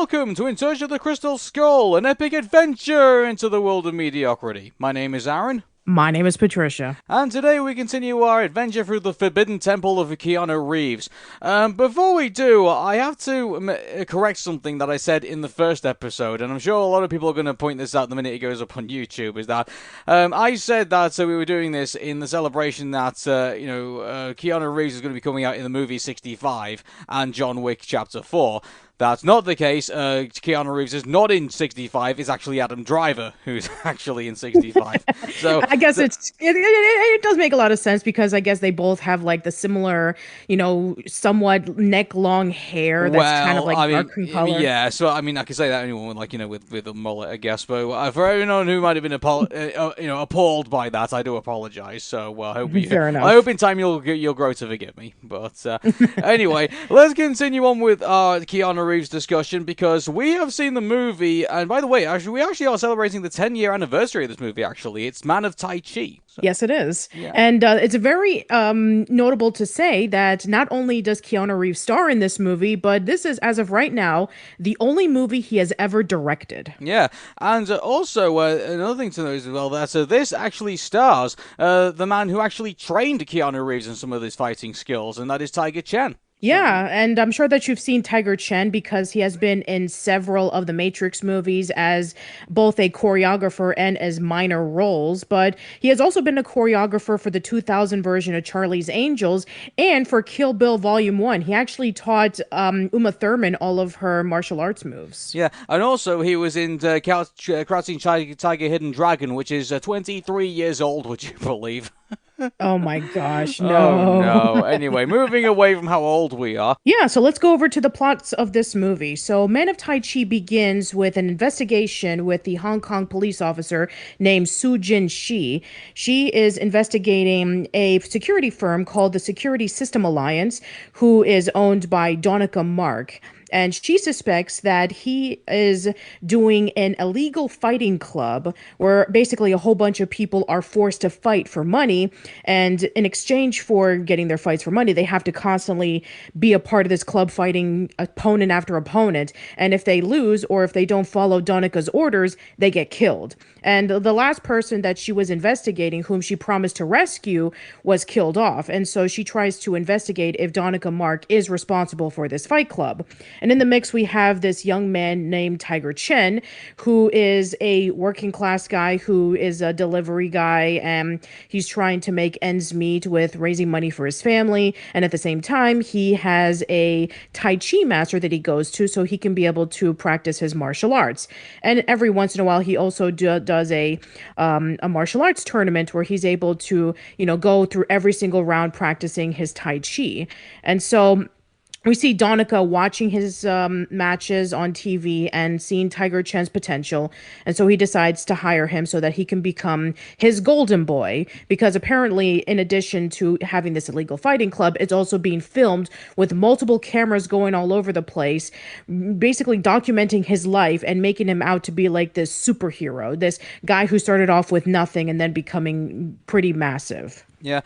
welcome to In Search of the Crystal Skull, an epic adventure into the world of mediocrity. My name is Aaron, My name is Patricia. and today we continue our adventure through the Forbidden Temple of Keanu Reeves. Before we do, I have to correct something that I said in the first episode, and I'm sure a lot of people are going to point this out the minute it goes up on YouTube, is that I said that we were doing this in the celebration that, Keanu Reeves is going to be coming out in the movie 65 and John Wick Chapter 4. That's not the case. Keanu Reeves is not in 65. It's actually Adam Driver who's actually in 65. So, I guess it does make a lot of sense because I guess they both have like the similar, somewhat neck long hair that's kind of well, like I mean, dark in color. yeah. So, I mean, I can say that anyone with with a mullet, I guess. But for anyone who might have been appalled by that, I do apologize. So, Fair I hope enough. in time you'll grow to forgive me. But anyway, let's continue on with our Keanu Reeves discussion because we have seen the movie, and by the way, we actually are celebrating the 10-year anniversary of this movie. Actually, it's Man of Tai Chi. So, Yes, it is. yeah. And it's very notable to say that not only does Keanu Reeves star in this movie, but this is, as of right now, the only movie he has ever directed. Yeah, and also another thing to note as well that this actually stars the man who actually trained Keanu Reeves in some of his fighting skills, and that is Tiger Chen. So, Yeah, and I'm sure that you've seen Tiger Chen because he has been in several of the Matrix movies as both a choreographer and as minor roles, but he has also been a choreographer for the 2000 version of Charlie's Angels and for Kill Bill Volume 1. He actually taught Uma Thurman all of her martial arts moves. yeah, and also he was in Crouching Tiger, Hidden Dragon, which is 23 years old, would you believe? Oh my gosh, Oh no. no. Anyway, moving away from how old we are. Yeah, so let's go over to the plots of this movie. So, Man of Tai Chi begins with an investigation with the Hong Kong police officer named Sun-Jing Shi. She is investigating a security firm called the Security System Alliance, who is owned by Donaka Mark. And she suspects that he is doing an illegal fighting club where basically a whole bunch of people are forced to fight for money. And in exchange for getting their fights for money, they have to constantly be a part of this club fighting opponent after opponent. And if they lose or if they don't follow Donika's orders, they get killed. And the last person that she was investigating, whom she promised to rescue, was killed off. And so she tries to investigate if Donika Mark is responsible for this fight club. And in the mix, we have this young man named Tiger Chen, who is a working class guy who is a delivery guy, and he's trying to make ends meet with raising money for his family. And at the same time, he has a Tai Chi master that he goes to so he can be able to practice his martial arts. And every once in a while, he also does a martial arts tournament where he's able to, go through every single round practicing his Tai Chi. And so we see Donica watching his matches on TV and seeing Tiger Chen's potential. And so he decides to hire him so that he can become his golden boy. Because apparently, in addition to having this illegal fighting club, it's also being filmed with multiple cameras going all over the place, basically documenting his life and making him out to be like this superhero, this guy who started off with nothing and then becoming pretty massive. Yeah.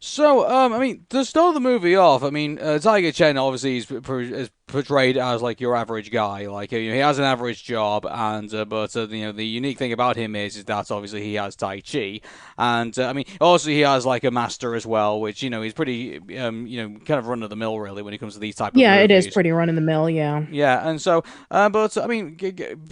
So, I mean, to start the movie off, I mean, Tiger Chen obviously is portrayed as like your average guy. Like, he has an average job, and but the unique thing about him is that obviously he has Tai Chi, and I mean, also he has like a master as well, which he's pretty kind of run of the mill really when it comes to these type of Yeah, it is movies. pretty run in the mill. Yeah. Yeah, and so, but I mean,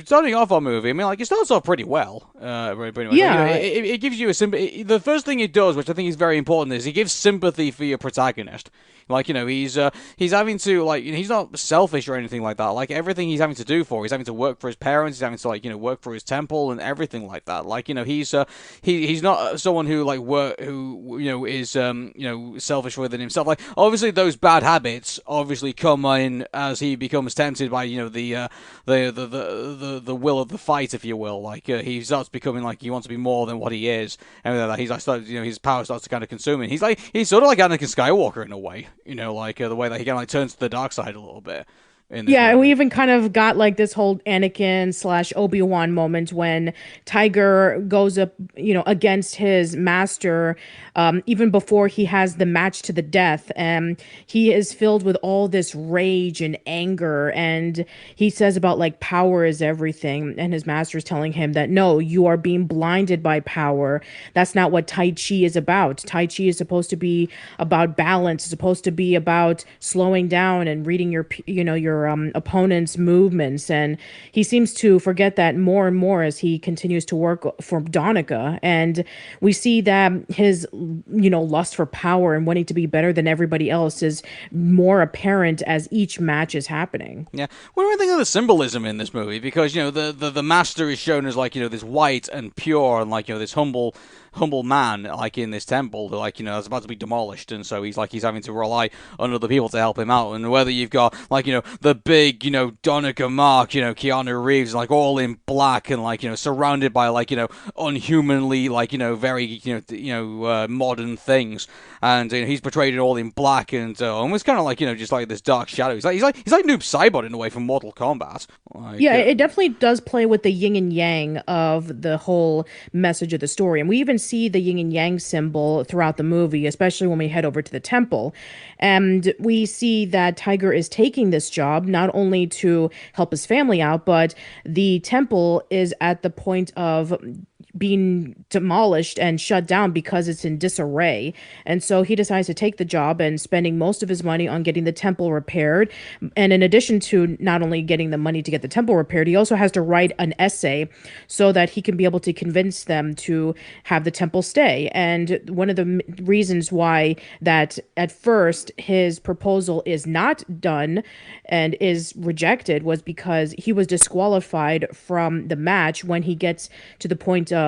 starting off our movie, I mean, like it starts off pretty well, pretty much. Like, Yeah. it gives you a the first thing it does, which I think is very important, is it gives sympathy for your protagonist. Like, he's having to, like, he's not selfish or anything like that. Like, everything he's having to do he's having to work for his parents, he's having to, like, work for his temple and everything like that. Like, he's not someone who, like, is, selfish within himself. Like, obviously those bad habits obviously come in as he becomes tempted by, the will of the fight, if you will. Like, he starts becoming, like, he wants to be more than what he is. And like, he's like, his power starts to kind of consume him. He's sort of like Anakin Skywalker in a way. The way that he kind of like turns to the dark side a little bit. in this Yeah, and we movie. even kind of got like this whole Anakin slash Obi-Wan moment when Tiger goes up, against his master, even before he has the match to the death. And he is filled with all this rage and anger. And he says about like power is everything. And his master is telling him that no, you are being blinded by power. That's not what Tai Chi is about. Tai Chi is supposed to be about balance, it's supposed to be about slowing down and reading your opponent's movements. And he seems to forget that more and more as he continues to work for Donica. And we see that his lust for power and wanting to be better than everybody else is more apparent as each match is happening. Yeah. What do you think of the symbolism in this movie? Because the master is shown as like this white and pure and like this humble man like in this temple that like is about to be demolished, and so he's having to rely on other people to help him out. And whether you've got like the big Donaka Mark, Keanu Reeves like all in black and like surrounded by like unhumanly like very modern things, and he's portrayed it all in black and almost kind of like just like this dark shadow. He's like Noob Saibot in a way from Mortal Kombat. Like Yeah, it definitely does play with the yin and yang of the whole message of the story. And we even see the yin and yang symbol throughout the movie, especially when we head over to the temple. And we see that Tiger is taking this job not only to help his family out, but the temple is at the point of being demolished and shut down because it's in disarray. And so he decides to take the job and spending most of his money on getting the temple repaired. And in addition to not only getting the money to get the temple repaired, he also has to write an essay so that he can be able to convince them to have the temple stay. And one of the reasons why that at first his proposal is not done and is rejected was because he was disqualified from the match when he gets to the point of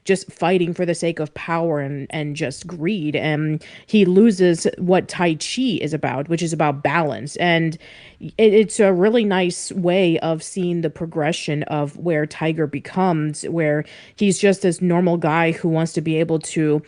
just fighting for the sake of power and just greed. And he loses what Tai Chi is about, which is about balance. And it's a really nice way of seeing the progression of where Tiger becomes, where he's just this normal guy who wants to be able to,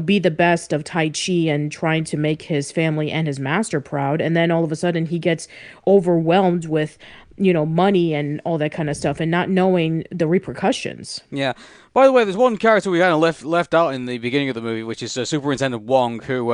be the best of Tai Chi and trying to make his family and his master proud. And then all of a sudden he gets overwhelmed with money and all that kind of stuff and not knowing the repercussions. yeah. By the way, there's one character we kind of left out in the beginning of the movie, which is Superintendent Wong, who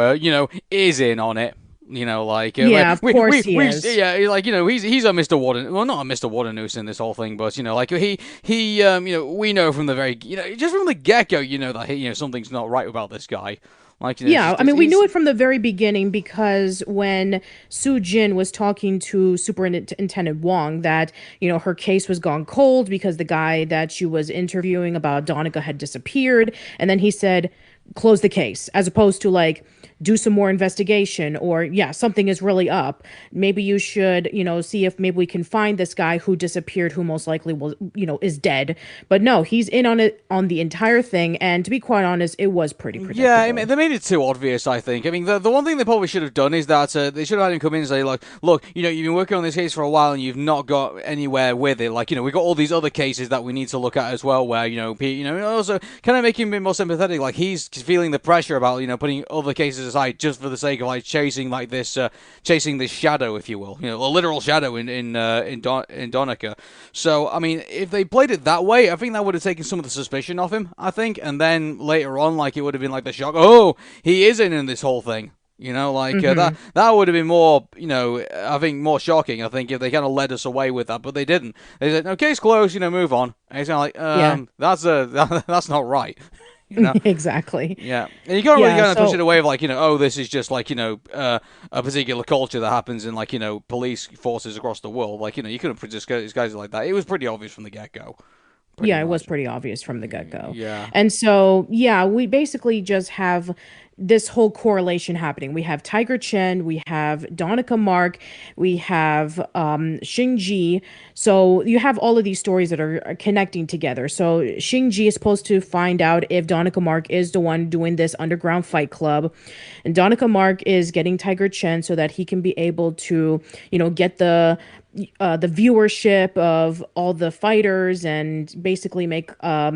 is in on it. Like Yeah, of course he we is. yeah, like he's a Mr. Warden, well, not a Mr. Wardenus in this whole thing, but like he we know from the very just from the get go, that something's not right about this guy. Like Yeah, I mean, we he's knew it from the very beginning because when Su Jin was talking to Superintendent Wong that, her case was gone cold because the guy that she was interviewing about Donica had disappeared. And then he said, close the case, as opposed to like, do some more investigation or yeah, something is really up. Maybe you should, see if maybe we can find this guy who disappeared, who most likely will, is dead. But no, he's in on it on the entire thing. And to be quite honest, it was pretty Yeah, I mean, predictable. they made it too obvious, I think. I mean, the one thing they probably should have done is that they should have had him come in and say, like, look, you've been working on this case for a while and you've not got anywhere with it. Like, we've got all these other cases that we need to look at as well where, also kind of make him a bit more sympathetic. Like, he's feeling the pressure about, putting other cases aside just for the sake of, like, chasing this shadow, if you will. A literal shadow in Donica. So, I mean, if they played it that way, I think that would have taken some of the suspicion off him, I think, and then later on, like, it would have been like the shock. Oh, he is in this whole thing. That would have been more, I think more shocking. I think if they kind of led us away with that, but they didn't. They said, "No, case closed. Move on." And it's kind of like, Yeah, that's not right. You know. exactly. Yeah, and you can't really Yeah, kind of push it so away of like oh, this is just like a particular culture that happens in like police forces across the world. Like you couldn't just go these guys like that. It was pretty obvious from the get go, pretty yeah, it was much. pretty obvious from the get-go. Yeah. And so, yeah, we basically just have this whole correlation happening. We have Tiger Chen, we have Donaka Mark, we have Xing. So you have all of these stories that are connecting together. So Xing is supposed to find out if Donaka Mark is the one doing this underground fight club. And Donaka Mark is getting Tiger Chen so that he can be able to, get the the viewership of all the fighters and basically make a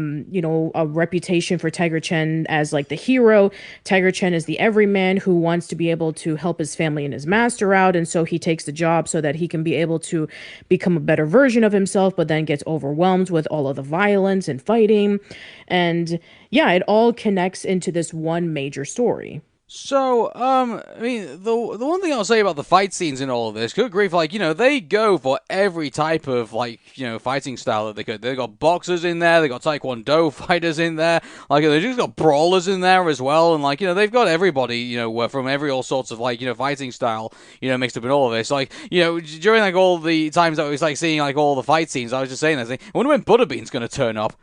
reputation for Tiger Chen as like the hero. Tiger Chen is the everyman who wants to be able to help his family and his master out, and so he takes the job so that he can be able to become a better version of himself, but then gets overwhelmed with all of the violence and fighting. And yeah, it all connects into this one major story. So, I mean, the one thing I'll say about the fight scenes in all of this, good grief, like, they go for every type of, like, fighting style that they could. They've got boxers in there, they've got Taekwondo fighters in there, like, they've just got brawlers in there as well, and, like, they've got everybody, from every all sorts of, like, fighting style, mixed up in all of this. Like, during, like, all the times that I was, like, seeing, like, all the fight scenes, I was just saying that thing, I wonder when Butterbean's gonna turn up.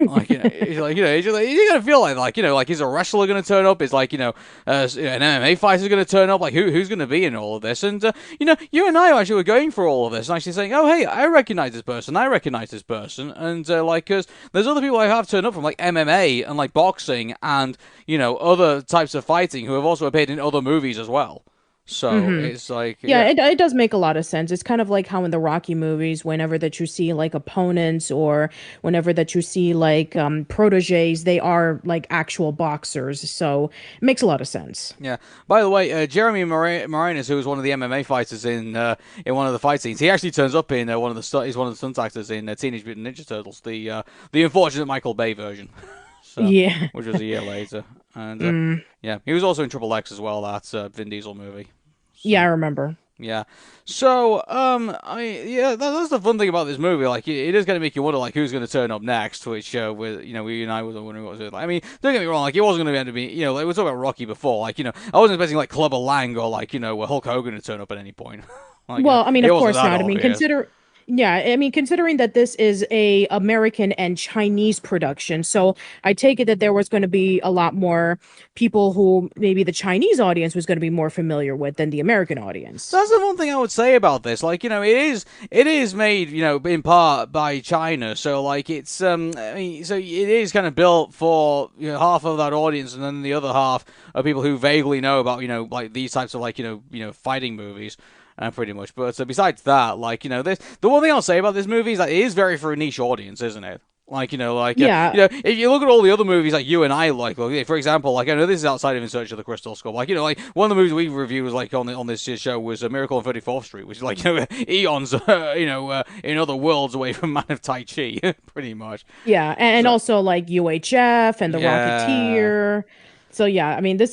Like, he's gonna feel like is a wrestler gonna turn up? Is like, an MMA fighter gonna turn up? Like, who's gonna be in all of this? And you and I actually were going for all of this and actually saying, oh hey, I recognize this person, and cause there's other people I have turned up from like MMA and like boxing and other types of fighting who have also appeared in other movies as well. So it's like, Yeah, yeah. it does make a lot of sense. It's kind of like how in the Rocky movies, whenever that you see like opponents or whenever that you see like proteges, they are like actual boxers. So it makes a lot of sense. Yeah. By the way, Jeremy Marinas, who was one of the MMA fighters in one of the fight scenes, he actually turns up in he's one of the stunt actors in Teenage Mutant Ninja Turtles, the unfortunate Michael Bay version. So, Yeah. which was a year later, and yeah, he was also in Triple X as well. That Vin Diesel movie. Yeah, I So. remember. Yeah. So, yeah, that's the fun thing about this movie. Like, it is going to make you wonder, like, who's going to turn up next. Which, we and I were wondering what was it like. I mean, don't get me wrong. Like, it wasn't going to end up being, like, we were talking about Rocky before. Like, I wasn't expecting like Clubber Lang or like, Hulk Hogan to turn up at any point. Like, Well, I mean, it of wasn't course that not. I mean, obvious. considering that this is a American and Chinese production, so I take it that there was going to be a lot more people who maybe the Chinese audience was going to be more familiar with than the American audience. That's the one thing I would say about this. Like, it is made, in part by China. So, like, it's I mean, so it is kind of built for half of that audience, and then the other half are people who vaguely know about like these types of like fighting movies. Pretty much, but besides that, like this, the one thing I'll say about this movie is that it is very for a niche audience, isn't it? Like Yeah. if you look at all the other movies like you and I like, for example, like I know this is outside of In Search of the Crystal Skull, like like one of the movies we reviewed was like on this show was A Miracle on 34th Street, which is like eons in other worlds away from Man of Tai Chi, pretty much. Yeah, and So also like UHF and The yeah. Rocketeer. So yeah, I mean, I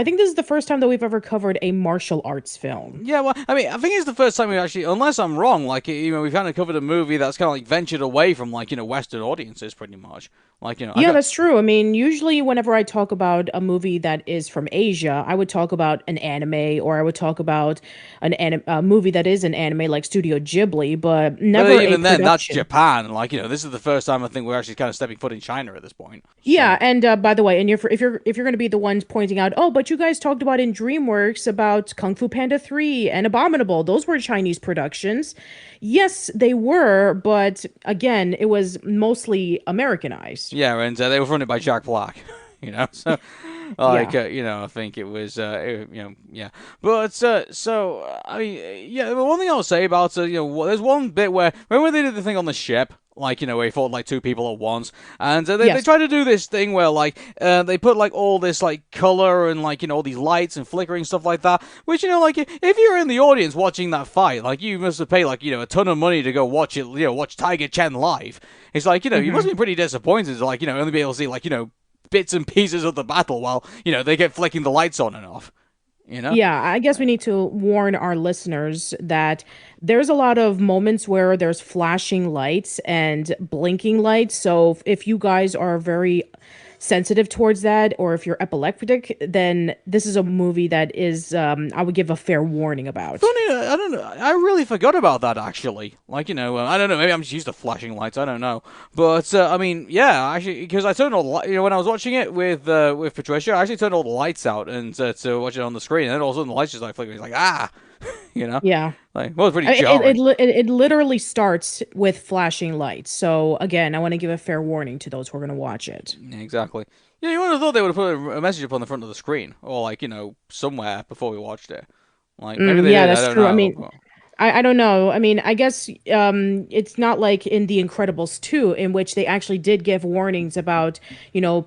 think this is the first time that we've ever covered a martial arts film. Yeah, well, I mean, I think it's the first time we actually, unless I'm wrong, like we've kind of covered a movie that's kind of like ventured away from like Western audiences, pretty much. Like I Yeah, got that's true. I mean, usually whenever I talk about a movie that is from Asia, I would talk about an anime or I would talk about a movie that is an anime like Studio Ghibli, but But never a even then, that's production. Japan. Like, this is the first time I think we're actually kind of stepping foot in China at this point. Yeah, So, and by the way, and if you're going to be the ones pointing out, oh, but you guys talked about in DreamWorks about Kung Fu Panda 3 and Abominable, those were Chinese productions. Yes, they were, but again, it was mostly Americanized. yeah, and they were funded by Jack Black, so. Like Yeah. I think it was yeah, but I mean yeah. The one thing I'll say about there's one bit where remember when they did the thing on the ship, like where he fought like two people at once, and they Yes. try to do this thing where like they put like all this like color and like all these lights and flickering stuff like that, which like if you're in the audience watching that fight, like you must have paid like a ton of money to go watch it, watch Tiger Chen live. It's like you must be pretty disappointed to like only be able to see like bits and pieces of the battle while they get flicking the lights on and off. You know? Yeah, I guess we need to warn our listeners that there's a lot of moments where there's flashing lights and blinking lights. So if you guys are very sensitive towards that, or if you're epileptic, then this is a movie that is, I would give a fair warning about. Funny, I don't know. I really forgot about that actually. Like I don't know. Maybe I'm just used to flashing lights. I don't know. But I mean, yeah, actually, because I turned all the when I was watching it with Patricia, I actually turned all the lights out and to watch it on the screen, and then all of a sudden the lights just like flickering. It's like you know, Yeah. like well, it's pretty It jarring. it literally starts with flashing lights. So again, I want to give a fair warning to those who are going to watch it. Yeah, exactly. Yeah, you would have thought they would have put a message up on the front of the screen, or like somewhere before we watched it. Like maybe they Yeah, did. I that's don't true. I mean, know. I don't know. I mean, I guess it's not like in The Incredibles 2, in which they actually did give warnings about,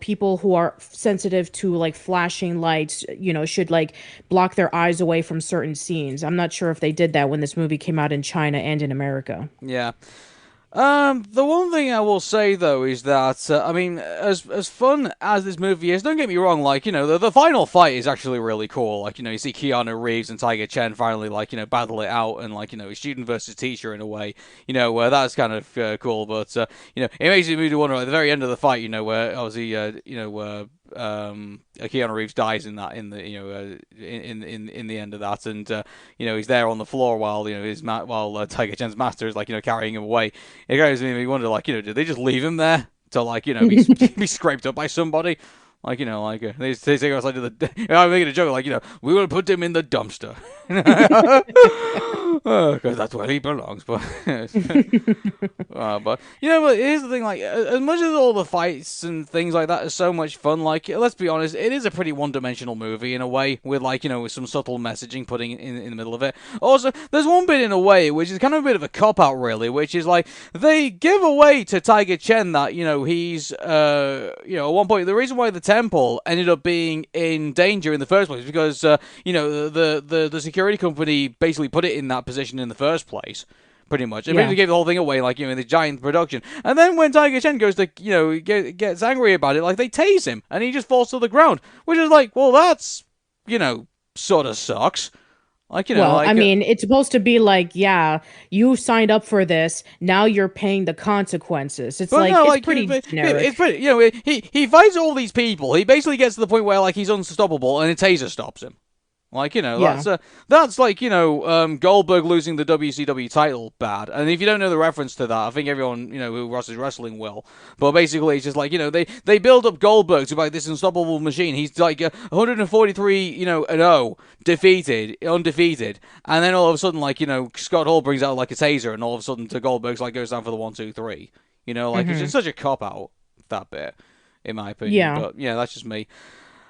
people who are sensitive to like flashing lights, should like block their eyes away from certain scenes. I'm not sure if they did that when this movie came out in China and in America. Yeah. The one thing I will say though is that I mean, as fun as this movie is, don't get me wrong. Like, the final fight is actually really cool. Like, you see Keanu Reeves and Tiger Chen finally like battle it out, and like student versus teacher in a way. Where that's kind of cool. But it makes me wonder at the very end of the fight. Where obviously Keanu Reeves dies in that in the end of that, and he's there on the floor while Tiger Chen's master is like carrying him away. It goes to me wonder like did they just leave him there to like be be scraped up by somebody? Like, they go outside to the. I'm making a joke, like, we will put him in the dumpster. Because that's where he belongs. But, but here's the thing, like, as much as all the fights and things like that are so much fun, like, let's be honest, it is a pretty one-dimensional movie in a way, with, like, with some subtle messaging putting in the middle of it. Also, there's one bit in a way, which is kind of a bit of a cop-out, really, which is, like, they give away to Tiger Chen that, he's, at one point, the reason why the temple ended up being in danger in the first place because the security company basically put it in that position in the first place. Pretty much, it basically gave the whole thing away, like in the giant production. And then when Tiger Chen goes to gets angry about it, like they tase him and he just falls to the ground, which is like, well, that's sort of sucks. Like, Well, like I mean, it's supposed to be like, yeah, you signed up for this. Now you're paying the consequences. It's but like no, it's like pretty generic. it's pretty. He fights all these people. He basically gets to the point where like he's unstoppable, and a taser stops him. Like, Yeah. that's like, Goldberg losing the WCW title bad. And if you don't know the reference to that, I think everyone, who watches wrestling will. But basically, it's just like, they build up Goldberg to be like this unstoppable machine. He's like 143, and 0, undefeated. And then all of a sudden, like, Scott Hall brings out like a taser, and all of a sudden to Goldberg's like goes down for the 1, 2, 3. It's just such a cop out, that bit, in my opinion. Yeah. But yeah, that's just me.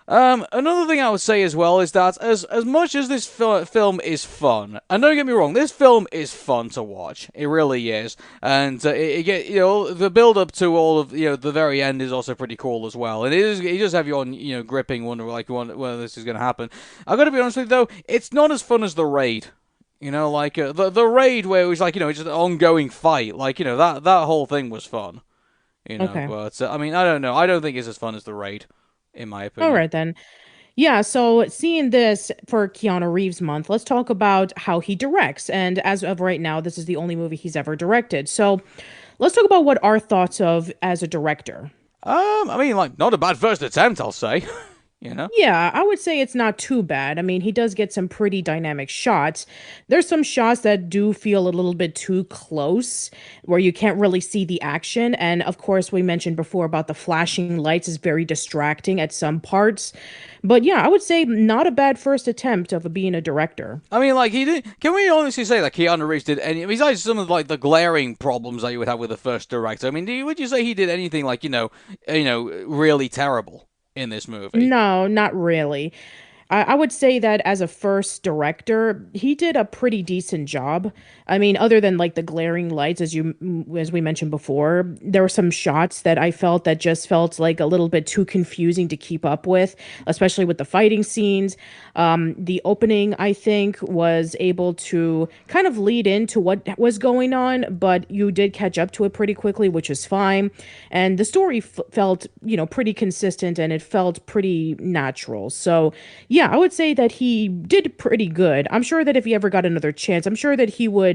Another thing I would say as well is that as much as this film is fun, and don't get me wrong, this film is fun to watch. It really is, and the build up to all of the very end is also pretty cool as well. And it does have you on gripping, wonder whether this is going to happen. I got to be honest with you though, it's not as fun as the raid. Like the raid where it was like just an ongoing fight. Like that whole thing was fun. Okay. But I mean I don't know. I don't think it's as fun as the raid, in my All opinion. right then. Yeah, so seeing this for Keanu Reeves Month, let's talk about how he directs. And as of right now, this is the only movie he's ever directed. So let's talk about what our thoughts of as a director. I mean, like, not a bad first attempt, I'll say. you know? Yeah, I would say it's not too bad. I mean, he does get some pretty dynamic shots. There's some shots that do feel a little bit too close, where you can't really see the action. And of course, we mentioned before about the flashing lights is very distracting at some parts. But yeah, I would say not a bad first attempt of being a director. I mean, like, he did. Can we honestly say that Keanu Reeves did any, besides some of like the glaring problems that you would have with the first director? I mean, would you say he did anything like really terrible in this movie? No, not really. I would say that as a first director, he did a pretty decent job. I mean, other than like the glaring lights, as we mentioned before, there were some shots that I felt that just felt like a little bit too confusing to keep up with, especially with the fighting scenes. The opening, I think, was able to kind of lead into what was going on, but you did catch up to it pretty quickly, which is fine. And the story felt, pretty consistent and it felt pretty natural. So, yeah, I would say that he did pretty good. I'm sure that if he ever got another chance, I'm sure that he would,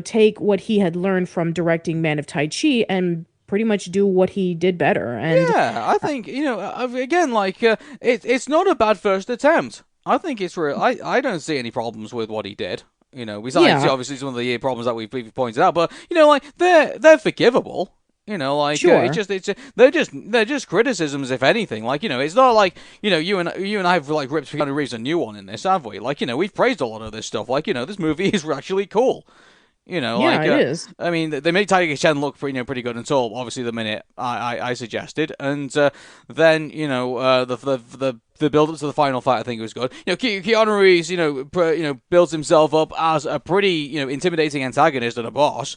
take what he had learned from directing Man of Tai Chi and pretty much do what he did better. And Yeah, I think again, like it's not a bad first attempt. I think it's real. I don't see any problems with what he did. Besides yeah, obviously some of the problems that we've pointed out, but like they're forgivable. sure. They're just criticisms, if anything. Like, it's not like you and I have like ripped Keanu Reeves a new one in this, have we? Like, we've praised a lot of this stuff. Like, this movie is actually cool. Yeah, it is. I mean, they made Tiger Chen look pretty good until obviously the minute I suggested, and then the build up to the final fight I think was good. Keanu Reeves, builds himself up as a pretty intimidating antagonist and a boss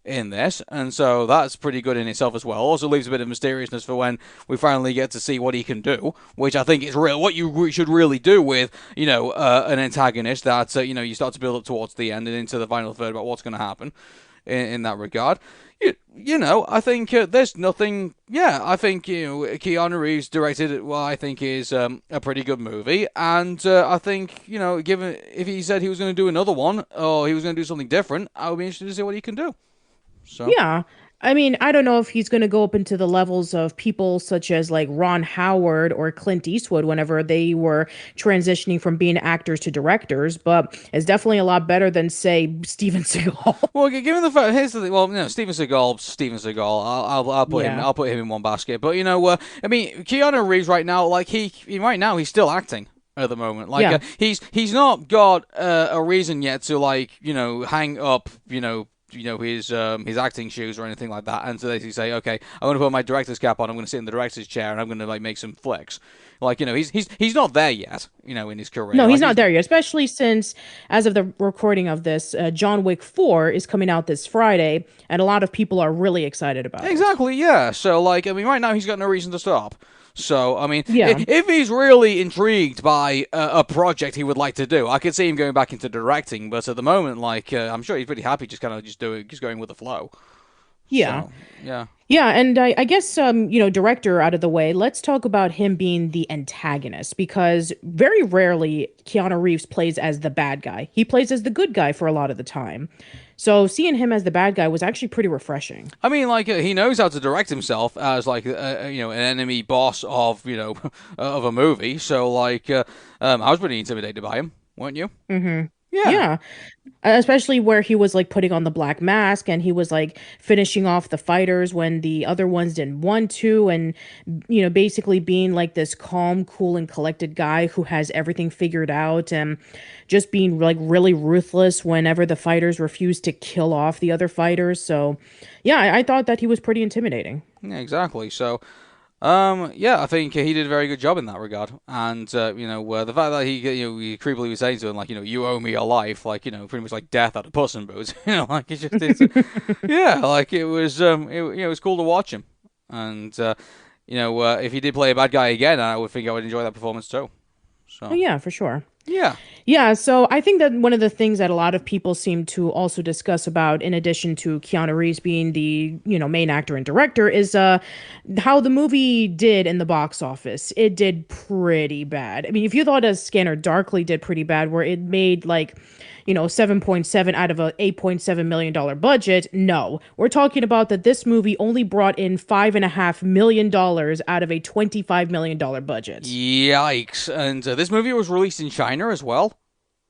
in this, and so that's pretty good in itself as well. Also leaves a bit of mysteriousness for when we finally get to see what he can do, which I think is real. What you should really do with an antagonist that you start to build up towards the end and into the final third about what's going to happen in that regard. I think there's nothing. Yeah, I think Keanu Reeves directed what I think is a pretty good movie, and I think given if he said he was going to do another one or he was going to do something different, I would be interested to see what he can do. So Yeah. I mean, I don't know if he's going to go up into the levels of people such as like Ron Howard or Clint Eastwood whenever they were transitioning from being actors to directors, but it's definitely a lot better than, say, Steven Seagal. well, given the fact, here's the thing. Well, Steven Seagal. I'll put him. Yeah. I'll put him in one basket. But I mean, Keanu Reeves right now, like right now he's still acting at the moment. Like Yeah. he's not got a reason yet to hang up his acting shoes or anything like that, and so they say, okay, I'm going to put my director's cap on, I'm going to sit in the director's chair, and I'm going to make some flicks. He's not there yet, in his career. No, Like he's not there yet, especially since, as of the recording of this, John Wick 4 is coming out this Friday, and a lot of people are really excited about it. exactly, yeah. So I mean, right now he's got no reason to stop. So, I mean, Yeah. if he's really intrigued by a project he would like to do, I could see him going back into directing. But at the moment, I'm sure he's pretty happy just kind of just going with the flow. Yeah. So, yeah. Yeah, and I guess director out of the way, let's talk about him being the antagonist because very rarely Keanu Reeves plays as the bad guy. He plays as the good guy for a lot of the time. So seeing him as the bad guy was actually pretty refreshing. I mean, he knows how to direct himself as an enemy boss of of a movie. So I was pretty intimidated by him, weren't you? Mm-hmm. Yeah. Yeah, especially where he was like putting on the black mask and he was like finishing off the fighters when the other ones didn't want to, and basically being like this calm, cool, and collected guy who has everything figured out, and just being like really ruthless whenever the fighters refused to kill off the other fighters. So, yeah, I thought that he was pretty intimidating. Yeah, exactly. So, yeah, I think he did a very good job in that regard, and the fact that he creepily was saying to him you owe me your life, pretty much like death out of Puss in Boots, yeah, it was cool to watch him, and if he did play a bad guy again, I would think I would enjoy that performance too. Oh So, yeah, for sure. yeah. Yeah, so I think that one of the things that a lot of people seem to also discuss about, in addition to Keanu Reeves being the, main actor and director, is how the movie did in the box office. It did pretty bad. I mean, if you thought a Scanner Darkly did pretty bad, where it made 7.7 out of a $8.7 million budget, no. We're talking about that this movie only brought in $5.5 million out of a $25 million budget. Yikes! And this movie was released in China as well.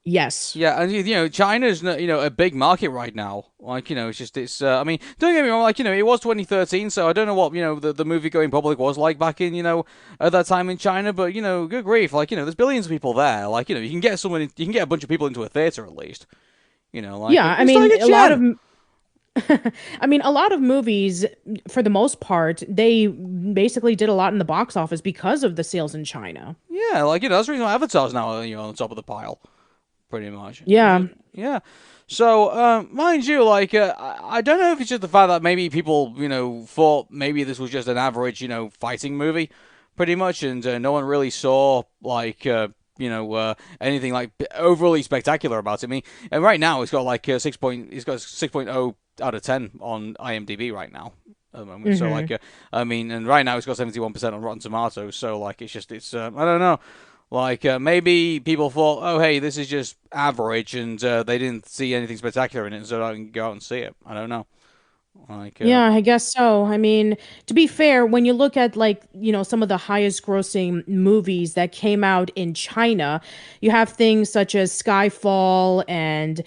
Yes. Yeah, and China's a big market right now. I mean, don't get me wrong. It was 2013, so I don't know what the movie going public was like back in at that time in China. But good grief, there's billions of people there. You can get you can get a bunch of people into a theater at least. Yeah, I it's mean, Tiger a lot Chen. of I mean, a lot of movies, for the most part, they basically did a lot in the box office because of the sales in China. Yeah, that's the reason why Avatar's now on the top of the pile, pretty much. Yeah. Yeah. So, mind you, I don't know if it's just the fact that maybe people, thought maybe this was just an average, fighting movie, pretty much, and no one really saw, anything overly spectacular about it. I mean, and right now it's got it's got 6.0 out of 10 on IMDb right now at the moment. So, I mean, and right now it's got 71% on Rotten Tomatoes. So, I don't know. Maybe people thought, oh, hey, this is just average, and they didn't see anything spectacular in it, so I can go out and see it. I don't know. Yeah, I guess so. I mean, to be fair, when you look at some of the highest grossing movies that came out in China, you have things such as Skyfall, and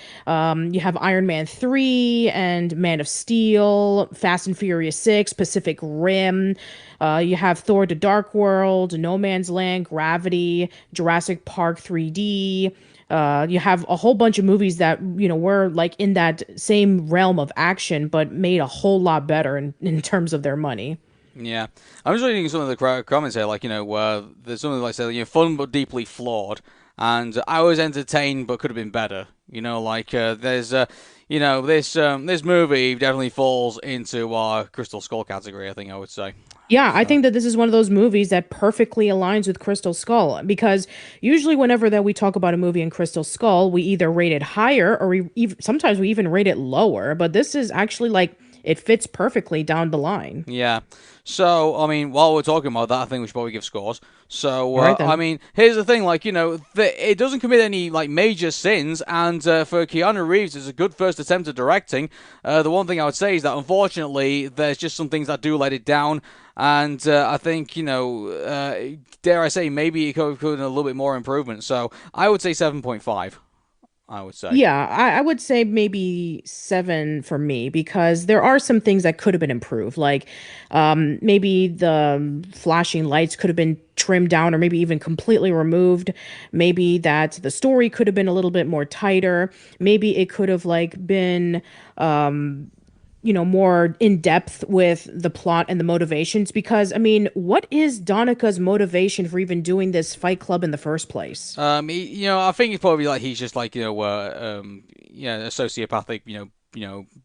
you have Iron Man 3 and Man of Steel, Fast and Furious 6, Pacific Rim. You have Thor: The Dark World, No Man's Land, Gravity, Jurassic Park 3D. You have a whole bunch of movies that, were like in that same realm of action, but made a whole lot better in terms of their money. Yeah, I'm just reading some of the comments here, like there's something like say, fun but deeply flawed, and I was entertained but could have been better. There's this movie definitely falls into our Crystal Skull category. I think I would say. Yeah, I So think that this is one of those movies that perfectly aligns with Crystal Skull because usually whenever that we talk about a movie in Crystal Skull, we either rate it higher or sometimes we even rate it lower, but this is actually like it fits perfectly down the line. yeah. So, I mean, while we're talking about that, I think we should probably give scores. So, All right I then. mean, here's the thing, it doesn't commit any, major sins, and for Keanu Reeves, it's a good first attempt at directing. The one thing I would say is that, unfortunately, there's just some things that do let it down, and I think, dare I say, maybe it could have a little bit more improvement. So, I would say 7.5, I would say. Yeah, I would say maybe seven for me because there are some things that could have been improved. Like maybe the flashing lights could have been trimmed down or maybe even completely removed. Maybe that the story could have been a little bit more tighter. Maybe it could have like been more in depth with the plot and the motivations because I mean, what is Donaka's motivation for even doing this fight club in the first place? I think it's probably like he's just like a sociopathic,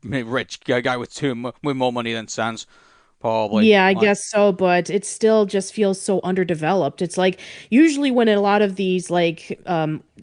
rich guy with with more money than sense, probably. Yeah, I Like, guess so, but it still just feels so underdeveloped. It's like usually when a lot of these like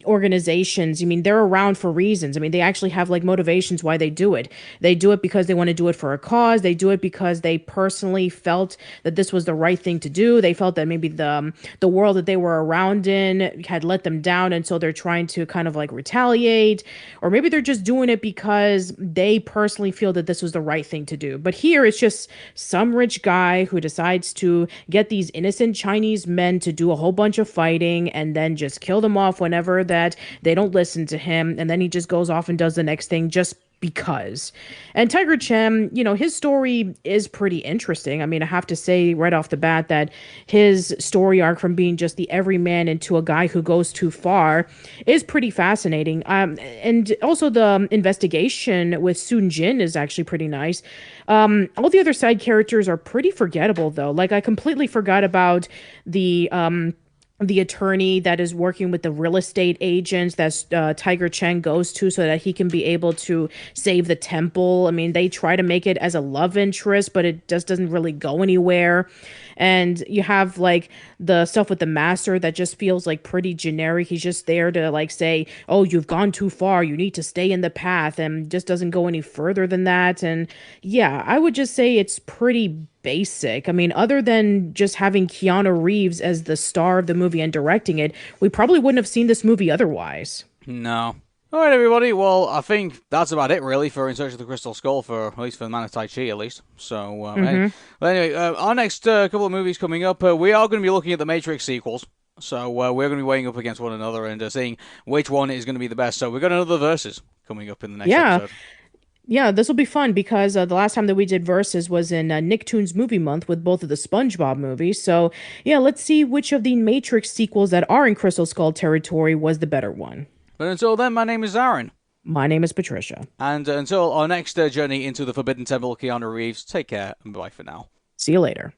organizations, I mean, they're around for reasons. I mean, they actually have like motivations why they do it. They do it because they want to do it for a cause. They do it because they personally felt that this was the right thing to do. They felt that maybe the world that they were around in had let them down, and so they're trying to kind of like retaliate, or maybe they're just doing it because they personally feel that this was the right thing to do. But here it's just some rich guy who decides to get these innocent Chinese men to do a whole bunch of fighting and then just kill them off whenever that they don't listen to him. And then he just goes off and does the next thing just because. And Tiger Chen, his story is pretty interesting. I mean, I have to say right off the bat that his story arc from being just the everyman into a guy who goes too far is pretty fascinating. And also the investigation with Sun-Jing is actually pretty nice. All the other side characters are pretty forgettable though. Like I completely forgot about the attorney that is working with the real estate agents that Tiger Chen goes to so that he can be able to save the temple. I mean, they try to make it as a love interest, but it just doesn't really go anywhere. And you have like the stuff with the master that just feels like pretty generic. He's just there to like say, "Oh, you've gone too far. You need to stay in the path," and just doesn't go any further than that. And yeah, I would just say it's pretty basic. I mean, other than just having Keanu Reeves as the star of the movie and directing it, we probably wouldn't have seen this movie otherwise. no. All right, everybody. Well, I think that's about it, really, for In Search of the Crystal Skull, for at least for Man of Tai Chi, at least. So, Hmm. anyway, our next couple of movies coming up, we are going to be looking at the Matrix sequels. So, we're going to be weighing up against one another and seeing which one is going to be the best. So, we've got another versus coming up in the next Yeah, episode. yeah, this will be fun because the last time that we did Versus was in Nicktoons Movie Month with both of the SpongeBob movies. So, yeah, let's see which of the Matrix sequels that are in Crystal Skull territory was the better one. But until then, my name is Aaron. My name is Patricia. And until our next journey into the Forbidden Temple, Keanu Reeves, take care and bye for now. See you later.